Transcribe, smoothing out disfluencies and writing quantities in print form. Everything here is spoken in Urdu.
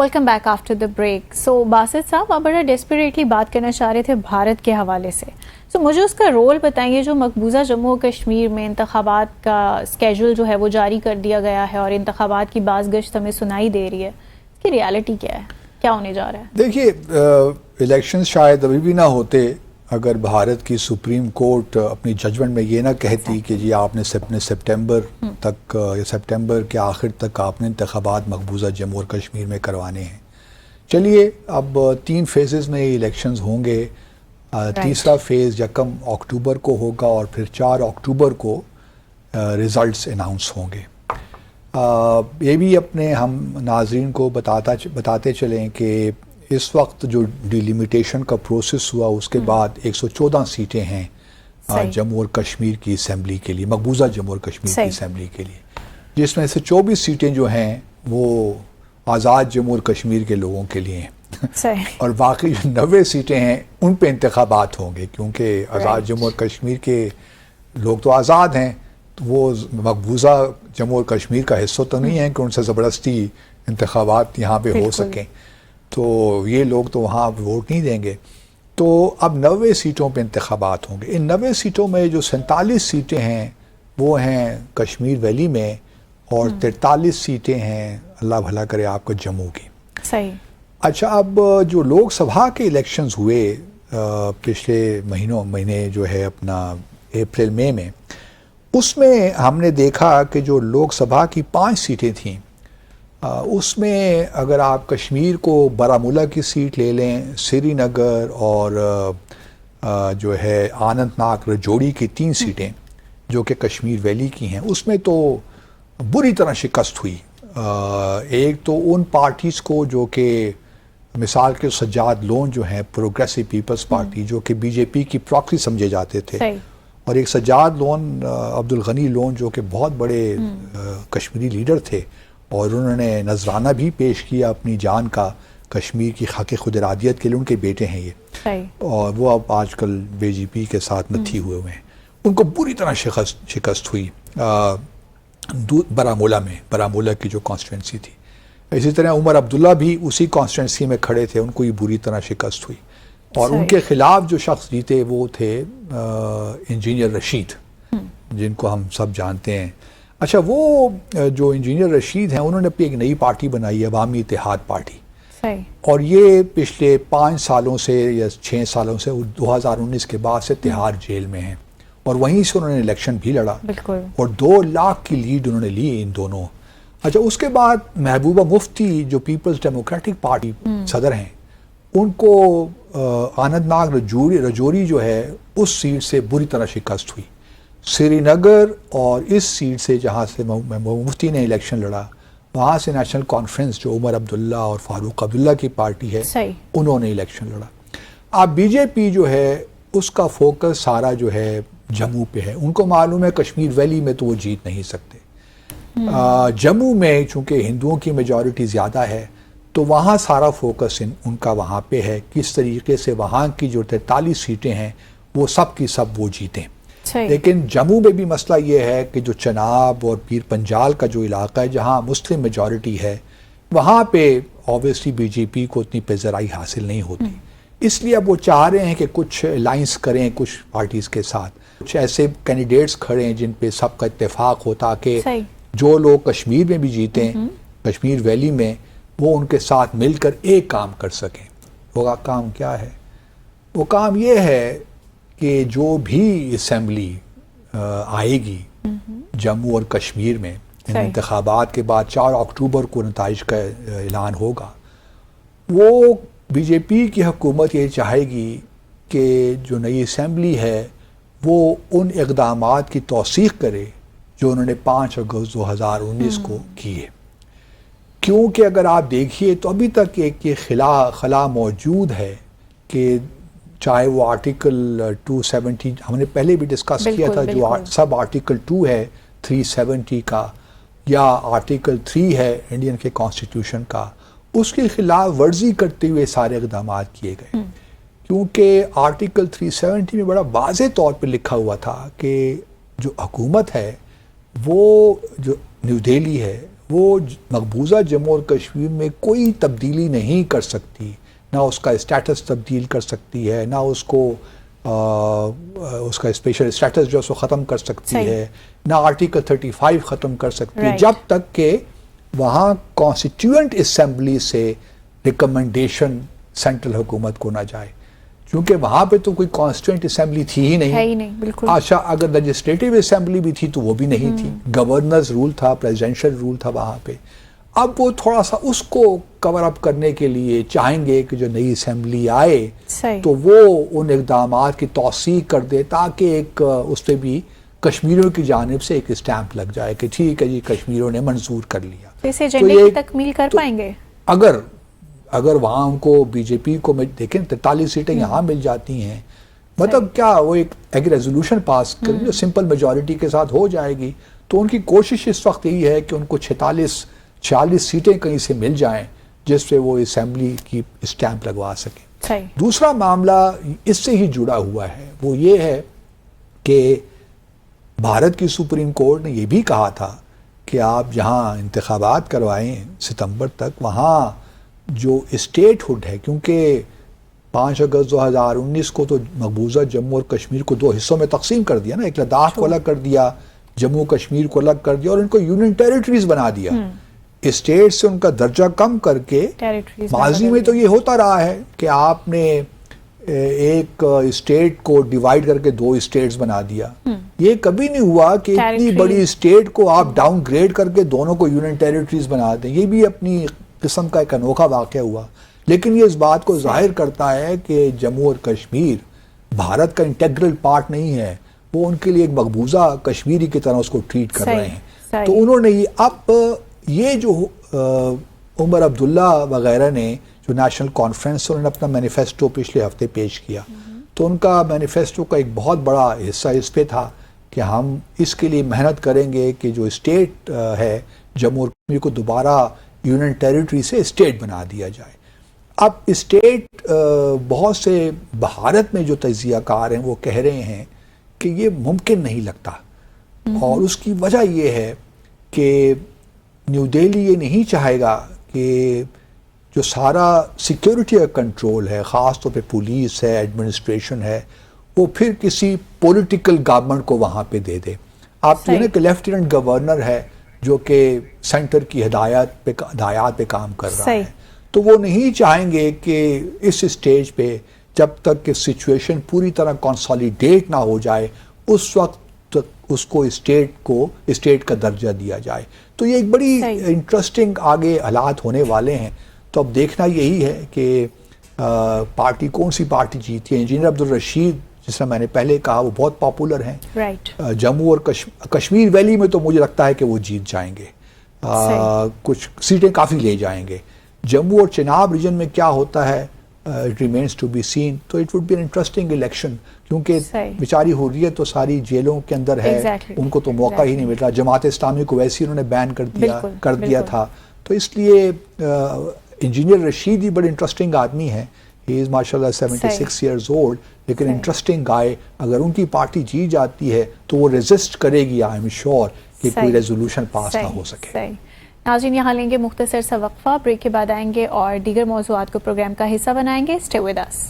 Welcome back after the break. So Basit صاحب، آپ بڑا ڈیسپریٹلی بات کرنا چاہ رہے تھے بھارت کے حوالے سے. سو مجھے اس کا رول بتائیے. جو مقبوضہ جموں و کشمیر میں انتخابات کا اسکیجول جو ہے وہ جاری کر دیا گیا ہے اور انتخابات کی باز گشت ہمیں سنائی دے رہی ہے، اس کی ریالٹی کیا ہے؟ کیا ہونے جا رہا ہے؟ دیکھیے، الیکشن شاید ابھی بھی نہ ہوتے اگر بھارت کی سپریم کورٹ اپنی ججمنٹ میں یہ نہ کہتی کہ جی آپ نے سپٹمبر تک یا سپٹمبر کے آخر تک آپ نے انتخابات مقبوضہ جموں اور کشمیر میں کروانے ہیں. چلیے، اب 3 فیزز میں یہ الیکشنز ہوں گے. تیسرا فیز 1 اکتوبر کو ہوگا اور پھر 4 اکتوبر کو ریزلٹس اناؤنس ہوں گے. یہ بھی اپنے ہم ناظرین کو بتاتے چلیں کہ اس وقت جو ڈیلیمیٹیشن کا پروسیس ہوا اس کے بعد 114 سیٹیں ہیں جموں اور کشمیر کی اسمبلی کے لیے، مقبوضہ جموں اور کشمیر کی اسمبلی کے لیے، جس میں سے 24 سیٹیں جو ہیں وہ آزاد جموں اور کشمیر کے لوگوں کے لیے ہیں اور باقی جو 90 سیٹیں ہیں ان پہ انتخابات ہوں گے، کیونکہ آزاد جموں اور کشمیر کے لوگ تو آزاد ہیں، تو وہ مقبوضہ جموں اور کشمیر کا حصہ تو نہیں ہے کہ ان سے زبردستی انتخابات یہاں پہ ہو سکیں، تو یہ لوگ تو وہاں ووٹ نہیں دیں گے. تو اب 90 سیٹوں پہ انتخابات ہوں گے. ان 90 سیٹوں میں جو 47 سیٹیں ہیں وہ ہیں کشمیر ویلی میں اور 43 سیٹیں ہیں، اللہ بھلا کرے آپ کو، جموں کی. صحیح. اچھا، اب جو لوک سبھا کے الیکشنز ہوئے پچھلے مہینے جو ہے اپنا اپریل مئی میں، اس میں ہم نے دیکھا کہ جو لوک سبھا کی 5 سیٹیں تھیں، اس میں اگر آپ کشمیر کو بارہمولہ کی سیٹ لے لیں، سری نگر اور جو ہے آننت ناگ رجوڑی کی 3 سیٹیں جو کہ کشمیر ویلی کی ہیں، اس میں تو بری طرح شکست ہوئی. ایک تو ان پارٹیز کو جو کہ مثال کے سجاد لون جو ہیں پروگریسو پیپلز پارٹی، جو کہ بی جے پی کی پراکسی سمجھے جاتے تھے، اور ایک سجاد لون، عبدالغنی لون، جو کہ بہت بڑے کشمیری لیڈر تھے اور انہوں نے نذرانہ بھی پیش کیا اپنی جان کا کشمیر کی خاک خود ارادیت کے لیے. ان کے بیٹے ہیں یہ، اور وہ اب آج کل بی جے پی کے ساتھ متھی ہوئے ہیں. ان کو بری طرح شکست ہوئی بارہمولہ کی جو کانسٹیٹوینسی تھی. اسی طرح عمر عبداللہ بھی اسی کانسٹیٹوینسی میں کھڑے تھے، ان کو یہ بری طرح شکست ہوئی. اور ان کے خلاف جو شخص جیتے وہ تھے انجینئر رشید، جن کو ہم سب جانتے ہیں. اچھا، وہ جو انجینئر رشید ہیں انہوں نے اپنی ایک نئی پارٹی بنائی، عوامی اتحاد پارٹی، اور یہ پچھلے 5 سالوں سے یا 6 سالوں سے 2019 کے بعد سے تہاڑ جیل میں ہیں، اور وہیں سے انہوں نے الیکشن بھی لڑا اور 2 لاکھ کی لیڈ انہوں نے لی ان دونوں. اچھا، اس کے بعد محبوبہ مفتی جو پیپلز ڈیموکریٹک پارٹی صدر ہیں، ان کو آننت ناگ رجوری جو ہے اس سیٹ سے بری طرح شکست ہوئی. سری نگر اور اس سیٹ سے جہاں سے مفتی نے الیکشن لڑا، وہاں سے نیشنل کانفرنس جو عمر عبداللہ اور فاروق عبداللہ کی پارٹی ہے، انہوں نے الیکشن لڑا. اب بی جے پی جو ہے اس کا فوکس سارا جو ہے جموں پہ ہے. ان کو معلوم ہے کشمیر ویلی میں تو وہ جیت نہیں سکتے. جموں میں چونکہ ہندوؤں کی میجورٹی زیادہ ہے تو وہاں سارا فوکس ان کا وہاں پہ ہے، کس طریقے سے وہاں کی جو 43 سیٹیں ہیں وہ سب کی سب وہ جیتیں. لیکن جموں میں بھی مسئلہ یہ ہے کہ جو چناب اور پیر پنجال کا جو علاقہ ہے جہاں مسلم میجورٹی ہے، وہاں پہ آبویسلی بی جے پی کو اتنی پذیرائی حاصل نہیں ہوتی. اس لیے اب وہ چاہ رہے ہیں کہ کچھ الائنس کریں کچھ پارٹیز کے ساتھ، کچھ ایسے کینڈیڈیٹس کھڑیں جن پہ سب کا اتفاق ہو، تاکہ جو لوگ کشمیر میں بھی جیتیں، کشمیر ویلی میں، وہ ان کے ساتھ مل کر ایک کام کر سکیں. وہ کام کیا ہے؟ وہ کام یہ ہے کہ جو بھی اسمبلی آئے گی جموں اور کشمیر میں انتخابات کے بعد 4 اکتوبر کو نتائج کا اعلان ہوگا، وہ بی جے پی کی حکومت یہ چاہے گی کہ جو نئی اسمبلی ہے وہ ان اقدامات کی توثیق کرے جو انہوں نے 5 اگست 2019 کو کیے. کیونکہ اگر آپ دیکھیے تو ابھی تک ایک یہ خلا موجود ہے کہ چاہے وہ آرٹیکل 270 ہم نے پہلے بھی ڈسکس کیا تھا، جو سب آرٹیکل 2 ہے 370 کا، یا آرٹیکل 3 ہے انڈین کے کانسٹیٹیوشن کا، اس کی خلاف ورزی کرتے ہوئے سارے اقدامات کیے گئے. کیونکہ آرٹیکل 370 میں بڑا واضح طور پہ لکھا ہوا تھا کہ جو حکومت ہے وہ جو نیو دہلی ہے وہ مقبوضہ جموں اور کشمیر میں کوئی تبدیلی نہیں کر سکتی، نہ اس کا اسٹیٹس تبدیل کر سکتی ہے، نہ اس کو اس کا اسپیشل اسٹیٹس جو ہے اس کو ختم کر سکتی ہے، نہ آرٹیکل 35 ختم کر سکتی ہے، جب تک کہ وہاں کانسٹیٹیوئنٹ اسمبلی سے ریکمنڈیشن سینٹرل حکومت کو نہ جائے، کیونکہ وہاں پہ تو کوئی کانسٹیٹیوئنٹ اسمبلی تھی ہی نہیں. بالکل. اچھا اگر لیجسلیٹو اسمبلی بھی تھی تو وہ بھی نہیں تھی، گورنرز رول تھا، پریزیڈنشل رول تھا وہاں پہ. اب وہ تھوڑا سا اس کو کور اپ کرنے کے لیے چاہیں گے کہ جو نئی اسمبلی آئے تو وہ ان اقدامات کی توسیع کر دے تاکہ ایک اس پہ بھی کشمیریوں کی جانب سے ایک اسٹیمپ لگ جائے کہ ٹھیک ہے جی کشمیریوں نے منظور کر لیا. اسے ایجنڈے کی تکمیل کر پائیں گے اگر وہاں ان کو بی جے پی کو دیکھیں 43 سیٹیں یہاں مل جاتی ہیں، مطلب کیا وہ ایک ریزولوشن پاس کریں جو سمپل میجورٹی کے ساتھ ہو جائے گی. تو ان کی کوشش اس وقت یہی ہے کہ ان کو 46 سیٹیں کہیں سے مل جائیں جس پہ وہ اسمبلی کی اسٹیمپ لگوا سکیں. دوسرا معاملہ اس سے ہی جڑا ہوا ہے، وہ یہ ہے کہ بھارت کی سپریم کورٹ نے یہ بھی کہا تھا کہ آپ جہاں انتخابات کروائیں ستمبر تک، وہاں جو اسٹیٹ ہوڈ ہے، کیونکہ 5 اگست 2019 کو تو مقبوضہ جموں اور کشمیر کو 2 حصوں میں تقسیم کر دیا نا، ایک لداخ کو الگ کر دیا، جموں کشمیر کو الگ کر دیا اور ان کو یونین ٹیریٹریز بنا دیا. اسٹیٹ سے ان کا درجہ کم کر کے ماضی میں تو یہ ہوتا رہا ہے کہ آپ نے ایک اسٹیٹ کو ڈیوائیڈ کر کے 2 اسٹیٹس بنا دیا. یہ کبھی نہیں ہوا کہ اتنی بڑی اسٹیٹ کو آپ ڈاؤن گریڈ کر کے دونوں کو یونین ٹیریٹریز بنا دیں. یہ بھی اپنی قسم کا ایک انوکھا واقعہ ہوا، لیکن یہ اس بات کو ظاہر کرتا ہے کہ جموں اور کشمیر بھارت کا انٹیگرل پارٹ نہیں ہے، وہ ان کے لیے ایک مقبوضہ کشمیری کی طرح اس کو ٹریٹ کر رہے ہیں. تو انہوں نے یہ جو عمر عبداللہ وغیرہ نے جو نیشنل کانفرنس انہوں نے اپنا مینیفیسٹو پچھلے ہفتے پیش کیا، تو ان کا مینیفیسٹو کا ایک بہت بڑا حصہ اس پہ تھا کہ ہم اس کے لیے محنت کریں گے کہ جو اسٹیٹ ہے جموں اور کشمیر کو دوبارہ یونین ٹیریٹری سے اسٹیٹ بنا دیا جائے. اب اسٹیٹ بہت سے بھارت میں جو تجزیہ کار ہیں وہ کہہ رہے ہیں کہ یہ ممکن نہیں لگتا، اور اس کی وجہ یہ ہے کہ نیو دہلی یہ نہیں چاہے گا کہ جو سارا سیکیورٹی کا کنٹرول ہے، خاص طور پہ پولیس ہے، ایڈمنسٹریشن ہے، وہ پھر کسی پولیٹیکل گورنمنٹ کو وہاں پہ دے دے. آپ جو ہے کہ لیفٹیننٹ گورنر ہے جو کہ سینٹر کی ہدایات پہ کام کر رہا ہے، تو وہ نہیں چاہیں گے کہ اس اسٹیج پہ جب تک کہ سچویشن پوری طرح کنسالیڈیٹ نہ ہو جائے اس وقت تک اس کو اسٹیٹ کا درجہ دیا جائے. تو یہ ایک بڑی انٹرسٹنگ آگے حالات ہونے والے ہیں. تو اب دیکھنا یہی ہے کہ پارٹی کون سی پارٹی جیتی ہے. انجینئر عبدالرشید جس طرح میں نے پہلے کہا وہ بہت پاپولر ہیں. جموں اور کشمیر ویلی میں تو مجھے لگتا ہے کہ وہ جیت جائیں گے، کچھ سیٹیں کافی لے جائیں گے. جموں اور چناب ریجن میں کیا ہوتا ہے it remains to be seen. تو it would be an interesting election کیونکہ بیچاری حریت تو ساری جیلوں کے اندر ہے، ان کو تو موقع ہی نہیں مل رہا. جماعت اسلامی کو ویسے انہوں نے بین کر دیا تھا. تو اس لیے انجینئر رشید ہی بڑے انٹرسٹنگ آدمی ہیں. ہی از ماشاء اللہ 76 ایئرز اولڈ، لیکن انٹرسٹنگ آئے. اگر ان کی پارٹی جیت جاتی ہے تو وہ ریزسٹ کرے گی، آئی ایم شیور کہ کوئی ریزولوشن پاس نہ ہو سکے. ناظرین یہاں لیں گے مختصر سا وقفہ، بریک کے بعد آئیں گے اور دیگر موضوعات کو پروگرام کا حصہ بنائیں گے. Stay with us.